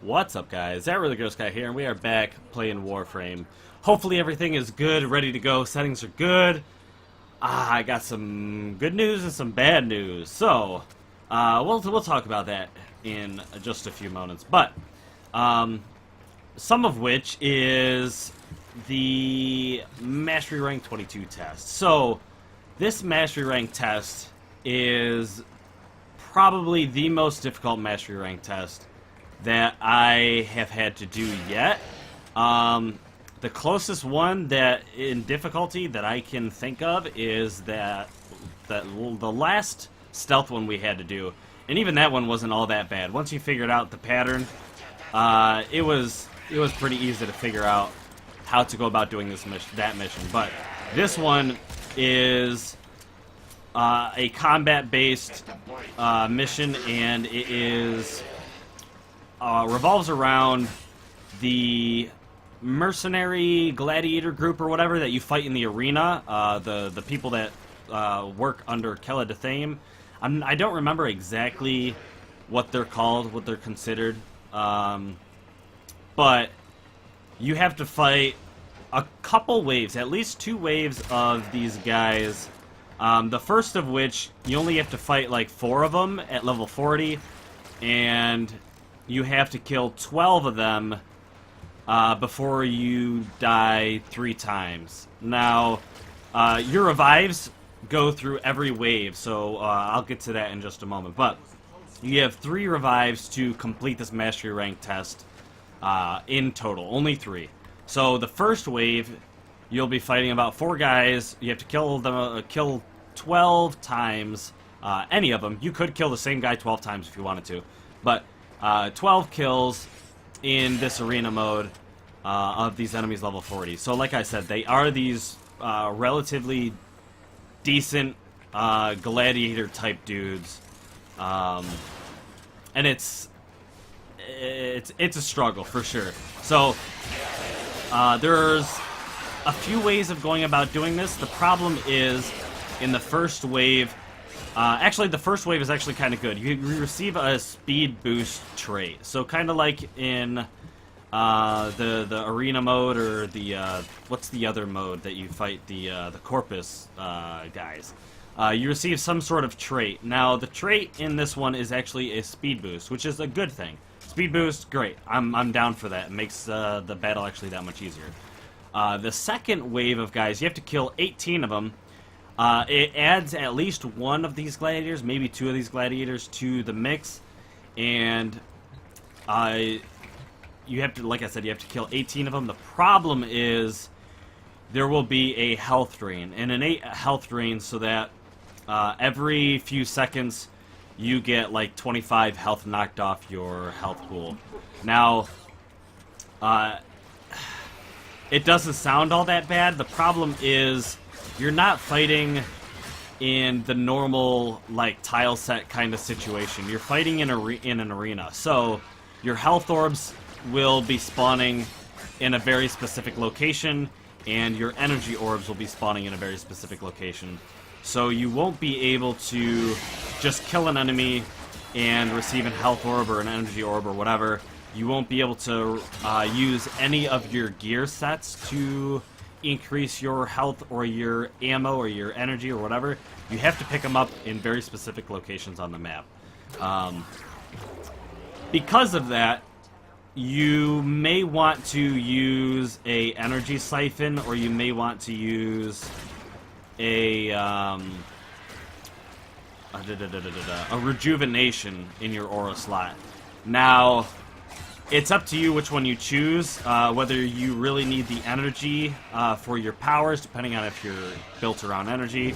What's up, guys? That Really Gross Guy here, and we are back playing Warframe. Hopefully everything is good, ready to go, settings are good. I got some good news and some bad news. So, we'll talk about that in just a few moments. But, some of which is the Mastery Rank 22 test. So, this Mastery Rank test is probably the most difficult Mastery Rank test that I have had to do yet. The closest one that in difficulty that I can think of is that the last stealth one we had to do, and even that one wasn't all that bad. Once you figured out the pattern, it was pretty easy to figure out how to go about doing that mission. But this one is a combat-based mission, and it is revolves around the mercenary gladiator group or whatever that you fight in the arena. The people that work under Kella Thame. I don't remember exactly what they're called, what they're considered, but you have to fight a couple waves, at least 2 waves of these guys. The first of which, you only have to fight like 4 of them at level 40, and you have to kill 12 of them before you die 3 times. Now, your revives go through every wave, so I'll get to that in just a moment. But you have 3 revives to complete this Mastery Rank test in total, only 3. So the first wave, you'll be fighting about 4 guys. You have to kill them, kill 12 times, any of them. You could kill the same guy 12 times if you wanted to, but 12 kills in this arena mode of these enemies level 40. So like I said, they are these relatively decent gladiator type dudes, and it's a struggle for sure. So there's a few ways of going about doing this. The problem is in the first wave. Actually, the first wave is actually kind of good. You receive a speed boost trait. So kind of like in the arena mode, or the what's the other mode that you fight the Corpus guys. You receive some sort of trait. Now, the trait in this one is actually a speed boost, which is a good thing. Speed boost, great. I'm down for that. It makes the battle actually that much easier. The second wave of guys, you have to kill 18 of them. It adds at least 1 of these gladiators, maybe 2 of these gladiators to the mix, and you have to, like I said, you have to kill 18 of them. The problem is there will be a health drain, and an 8 health drain, so that every few seconds you get like 25 health knocked off your health pool. Now, it doesn't sound all that bad. The problem is you're not fighting in the normal, like, tile set kind of situation. You're fighting in an arena. So, your health orbs will be spawning in a very specific location, and your energy orbs will be spawning in a very specific location. So, you won't be able to just kill an enemy and receive a health orb or an energy orb or whatever. You won't be able to use any of your gear sets to increase your health or your ammo or your energy or whatever. You have to pick them up in very specific locations on the map. Because of that, you may want to use a energy siphon, or you may want to use a rejuvenation in your aura slot. Now, it's up to you which one you choose, whether you really need the energy for your powers, depending on if you're built around energy,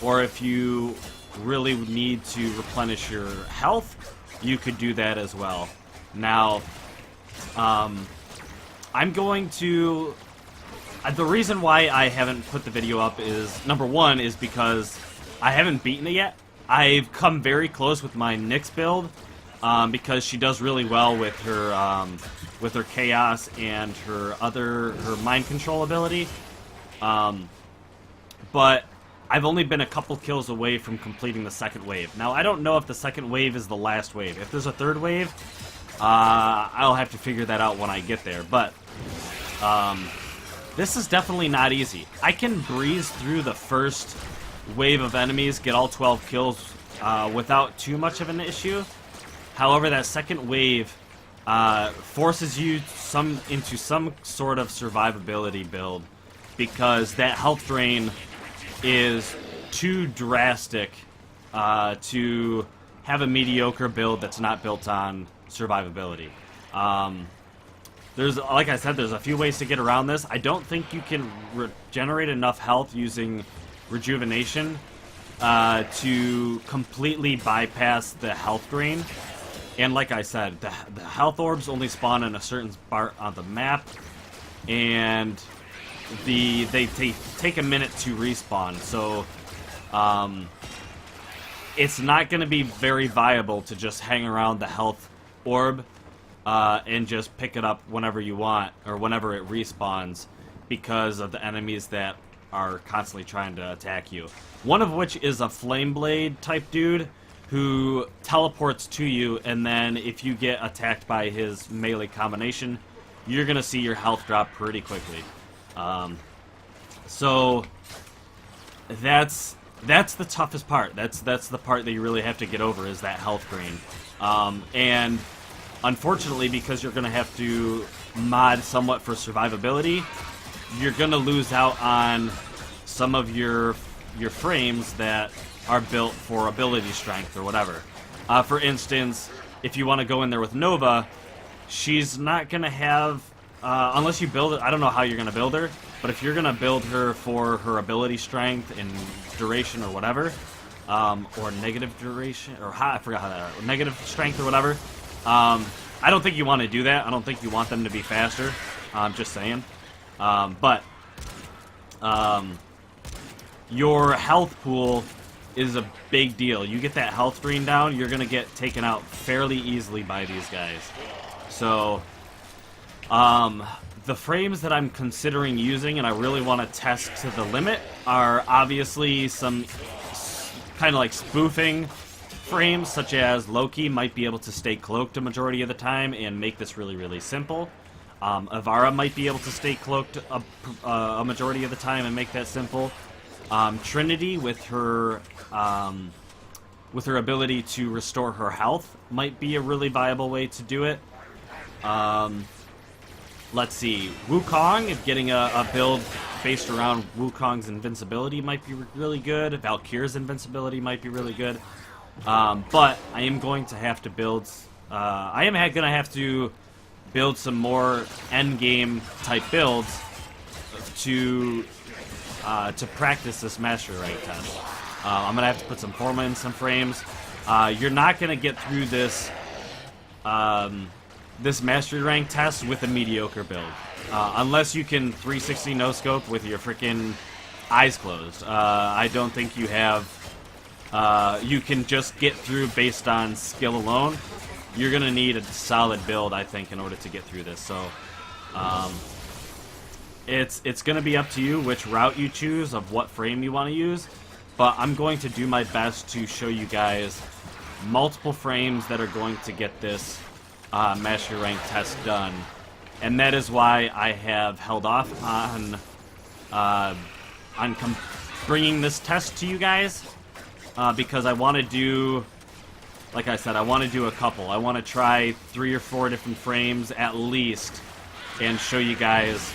or if you really need to replenish your health, you could do that as well. Now, I'm going to... the reason why I haven't put the video up is, number 1, is because I haven't beaten it yet. I've come very close with my Nyx build, because she does really well with her chaos and her mind control ability. But I've only been a couple kills away from completing the second wave. Now, I don't know if the second wave is the last wave. If there's a third wave, I'll have to figure that out when I get there, but this is definitely not easy. I can breeze through the first wave of enemies, get all 12 kills without too much of an issue. However, that second wave forces you into some sort of survivability build, because that health drain is too drastic to have a mediocre build that's not built on survivability. There's, like I said, there's a few ways to get around this. I don't think you can regenerate enough health using rejuvenation to completely bypass the health drain. And like I said, the health orbs only spawn in a certain part on the map, and they take a minute to respawn. So it's not going to be very viable to just hang around the health orb and just pick it up whenever you want, or whenever it respawns, because of the enemies that are constantly trying to attack you. One of which is a Flame Blade type dude who teleports to you, and then if you get attacked by his melee combination, you're going to see your health drop pretty quickly. So that's the toughest part. That's the part that you really have to get over, is that health drain. And unfortunately, because you're going to have to mod somewhat for survivability, you're going to lose out on some of your frames that are built for ability strength or whatever. For instance, if you want to go in there with Nova, she's not going to have, unless you build it, I don't know how you're going to build her, but if you're going to build her for her ability strength and duration or whatever, or negative duration, or I forgot how that, negative strength or whatever, I don't think you want to do that. I don't think you want them to be faster. I'm just saying. But your health pool is a big deal. You get that health drain down, you're going to get taken out fairly easily by these guys. So, the frames that I'm considering using, and I really want to test to the limit, are obviously some kind of like spoofing frames, such as Loki might be able to stay cloaked a majority of the time and make this really, really simple. Avara might be able to stay cloaked a majority of the time and make that simple. Trinity, with her ability to restore her health, might be a really viable way to do it. Let's see, Wukong, getting a build based around Wukong's invincibility might be really good. Valkyr's invincibility might be really good. But I am going to have to build. I am going to have to build some more endgame type builds to practice this mastery rank test. I'm gonna have to put some forma in some frames. You're not gonna get through this this mastery rank test with a mediocre build, unless you can 360 no scope with your freaking eyes closed. I don't think you have. You can just get through based on skill alone. You're gonna need a solid build, I think, in order to get through this. So, it's gonna be up to you which route you choose of what frame you want to use. But I'm going to do my best to show you guys multiple frames that are going to get this mastery rank test done, and that is why I have held off on bringing this test to you guys, because I want to do, like I said, I want to do a couple. I want to try 3 or 4 different frames at least, and show you guys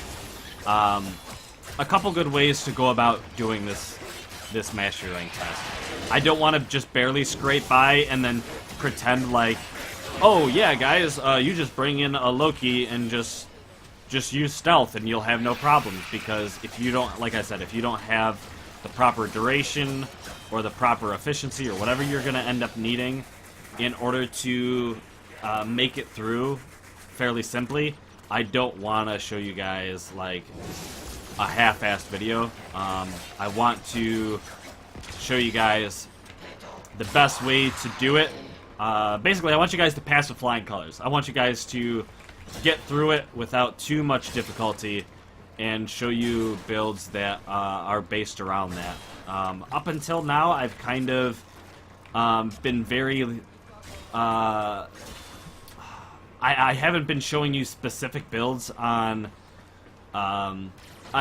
a couple good ways to go about doing this mastery rank test. I don't want to just barely scrape by and then pretend like, oh yeah guys, you just bring in a Loki and just use stealth and you'll have no problems, because if you don't, like I said, if you don't have the proper duration or the proper efficiency or whatever you're going to end up needing in order to make it through fairly simply, I don't want to show you guys like a half-assed video. I want to show you guys the best way to do it. Basically, I want you guys to pass with flying colors. I want you guys to get through it without too much difficulty and show you builds that are based around that. Up until now, I've kind of been very I haven't been showing you specific builds on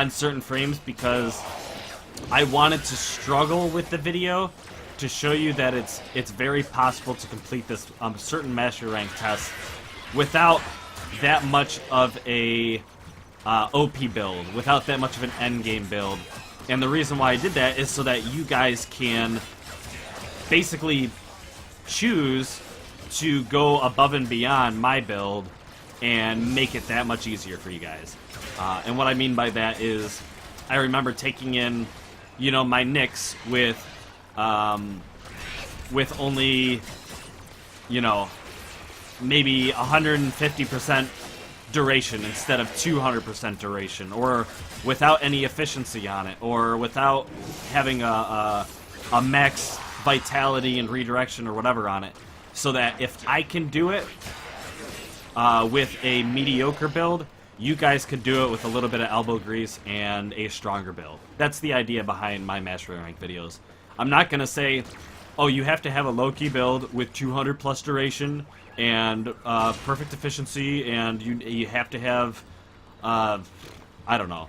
certain frames because I wanted to struggle with the video to show you that it's very possible to complete this certain mastery rank test without that much of a OP build, without that much of an endgame build. And the reason why I did that is so that you guys can basically choose to go above and beyond my build and make it that much easier for you guys. And what I mean by that is, I remember taking in, you know, my Nyx with only, you know, maybe 150% duration instead of 200% duration, or without any efficiency on it, or without having a max vitality and redirection or whatever on it, so that if I can do it with a mediocre build, you guys could do it with a little bit of elbow grease and a stronger build. That's the idea behind my mastery rank videos. I'm not going to say, oh, you have to have a low-key build with 200 plus duration and perfect efficiency, and you have to have, I don't know,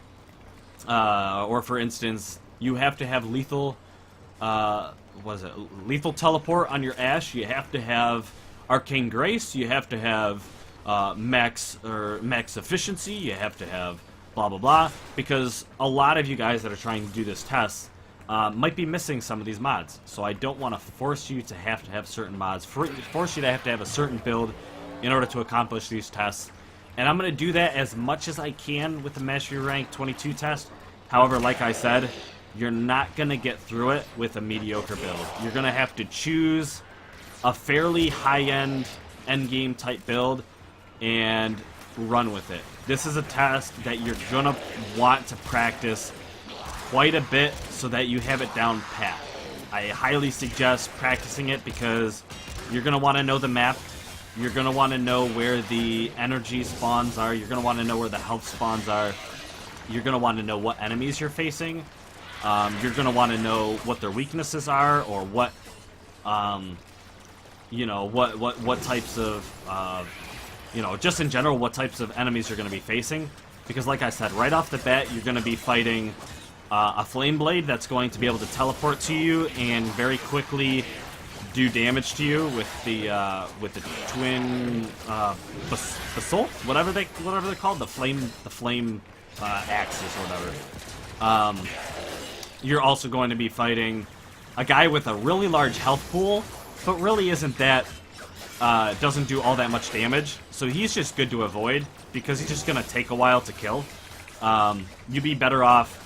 or for instance, you have to have lethal, lethal teleport on your Ashe, you have to have arcane grace, you have to have max efficiency, you have to have blah blah blah, because a lot of you guys that are trying to do this test might be missing some of these mods. So I don't want to force you to have certain mods, force you to have a certain build in order to accomplish these tests. And I'm going to do that as much as I can with the Mastery Rank 22 test. However, like I said, you're not going to get through it with a mediocre build. You're going to have to choose a fairly high-end endgame type build and run with it. This is a test that you're going to want to practice quite a bit so that you have it down pat. I highly suggest practicing it because you're going to want to know the map. You're going to want to know where the energy spawns are. You're going to want to know where the health spawns are. You're going to want to know what enemies you're facing. You're going to want to know what their weaknesses are, or what, you know, what types of, you know, just in general, what types of enemies you're going to be facing. Because like I said, right off the bat, you're going to be fighting a Flame Blade that's going to be able to teleport to you and very quickly do damage to you with the twin basalt, whatever they're called, the flame axes or whatever. You're also going to be fighting a guy with a really large health pool, but really isn't that doesn't do all that much damage. So he's just good to avoid because he's just gonna take a while to kill. You'd be better off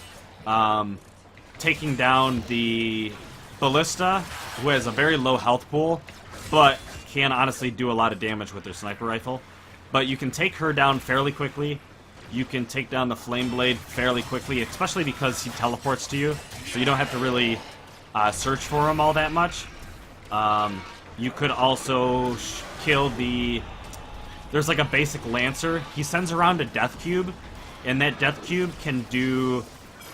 taking down the Ballista, who has a very low health pool, but can honestly do a lot of damage with their sniper rifle. But you can take her down fairly quickly. You can take down the Flame Blade fairly quickly, especially because he teleports to you, so you don't have to really search for him all that much. You could also kill the... There's like a basic Lancer. He sends around a Death Cube, and that Death Cube can do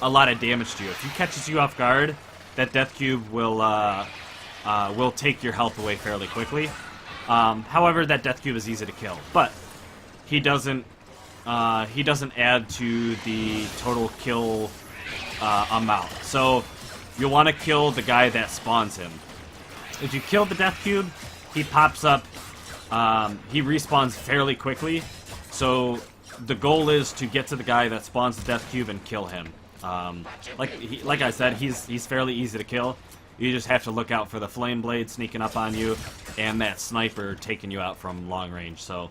a lot of damage to you. If he catches you off guard, that Death Cube will take your health away fairly quickly. However, that Death Cube is easy to kill, but he doesn't add to the total kill amount. So you'll want to kill the guy that spawns him. If you kill the Death Cube, he pops up. He respawns fairly quickly. So the goal is to get to the guy that spawns the Death Cube and kill him. Like I said, he's fairly easy to kill. You just have to look out for the Flame Blade sneaking up on you and that sniper taking you out from long range. So,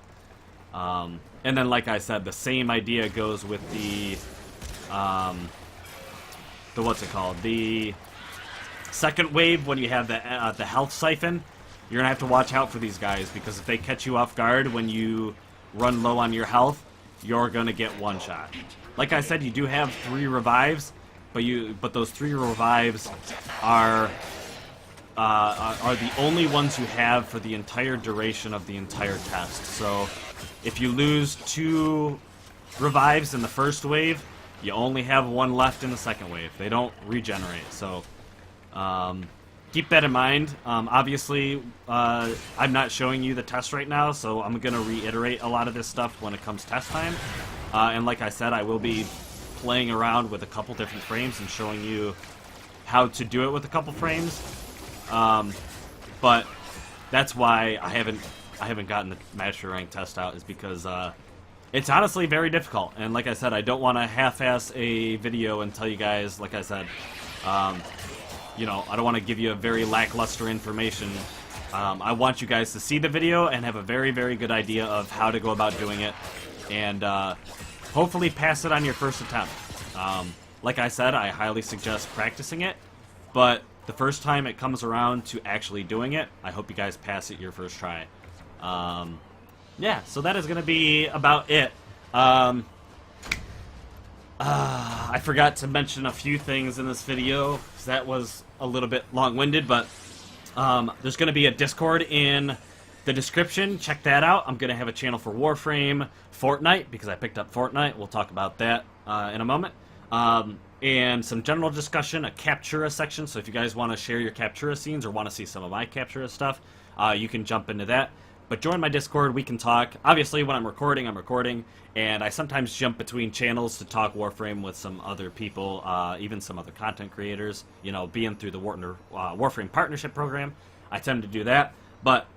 and then like I said, the same idea goes with the what's it called? The second wave, when you have the health siphon. You're gonna have to watch out for these guys, because if they catch you off guard when you run low on your health, you're gonna get one shot. Like I said, you do have 3 revives, but those 3 revives are the only ones you have for the entire duration of the entire test. So if you lose 2 revives in the first wave, you only have 1 left in the second wave. They don't regenerate. So keep that in mind. Obviously, I'm not showing you the test right now, so I'm going to reiterate a lot of this stuff when it comes test time. And like I said, I will be playing around with a couple different frames and showing you how to do it with a couple frames. But that's why I haven't gotten the master rank test out, is because it's honestly very difficult. And like I said, I don't want to half-ass a video and tell you guys, like I said, you know, I don't want to give you a very lackluster information. I want you guys to see the video and have a very, very good idea of how to go about doing it, and hopefully pass it on your first attempt. Like I said, I highly suggest practicing it, but the first time it comes around to actually doing it, I hope you guys pass it your first try. Yeah, so that is going to be about it. I forgot to mention a few things in this video, because that was a little bit long-winded, but there's going to be a Discord in the description. Check that out. I'm going to have a channel for Warframe, Fortnite, because I picked up Fortnite. We'll talk about that in a moment. And some general discussion, a Captura section, so if you guys want to share your Captura scenes or want to see some of my Captura stuff, you can jump into that. But join my Discord, we can talk. Obviously, when I'm recording, and I sometimes jump between channels to talk Warframe with some other people, even some other content creators. You know, being through the Warframe Partnership Program, I tend to do that. But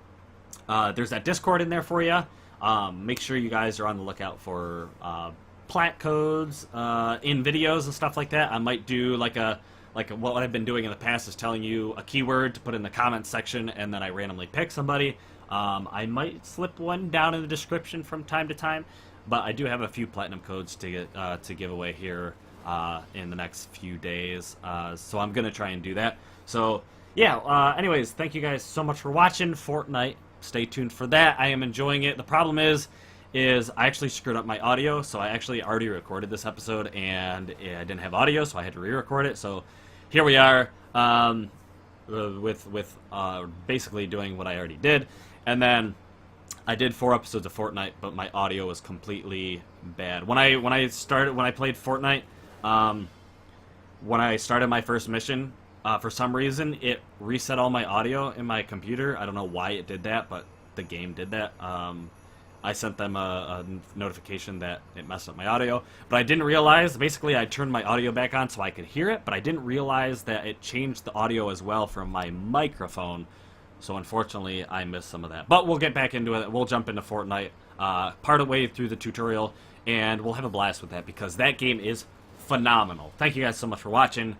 there's that Discord in there for you. Make sure you guys are on the lookout for plat codes in videos and stuff like that. I might do like what I've been doing in the past is telling you a keyword to put in the comments section, and then I randomly pick somebody. I might slip one down in the description from time to time, but I do have a few platinum codes to give away here in the next few days, so I'm gonna try and do that. So yeah, anyways, thank you guys so much for watching Fortnite. Stay tuned for that. I am enjoying it. The problem is I actually screwed up my audio, so I actually already recorded this episode, and I didn't have audio, so I had to re-record it. So here we are, with basically doing what I already did. And then I did 4 episodes of Fortnite, but my audio was completely bad. When I played Fortnite, when I started my first mission, for some reason it reset all my audio in my computer. I don't know why it did that, but the game did that. I sent them a notification that it messed up my audio, but I didn't realize, basically I turned my audio back on so I could hear it, but I didn't realize that it changed the audio as well from my microphone. So unfortunately, I missed some of that. But we'll get back into it. We'll jump into Fortnite part of the way through the tutorial, and we'll have a blast with that, because that game is phenomenal. Thank you guys so much for watching.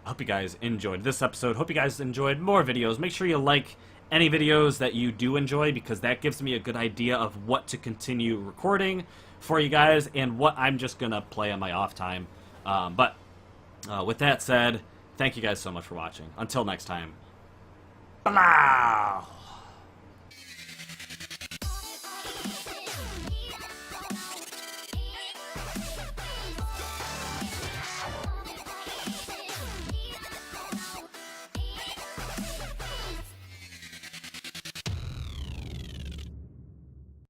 I hope you guys enjoyed this episode. Hope you guys enjoyed more videos. Make sure you like any videos that you do enjoy, because that gives me a good idea of what to continue recording for you guys and what I'm just going to play on my off time. But with that said, thank you guys so much for watching. Until next time. Blah!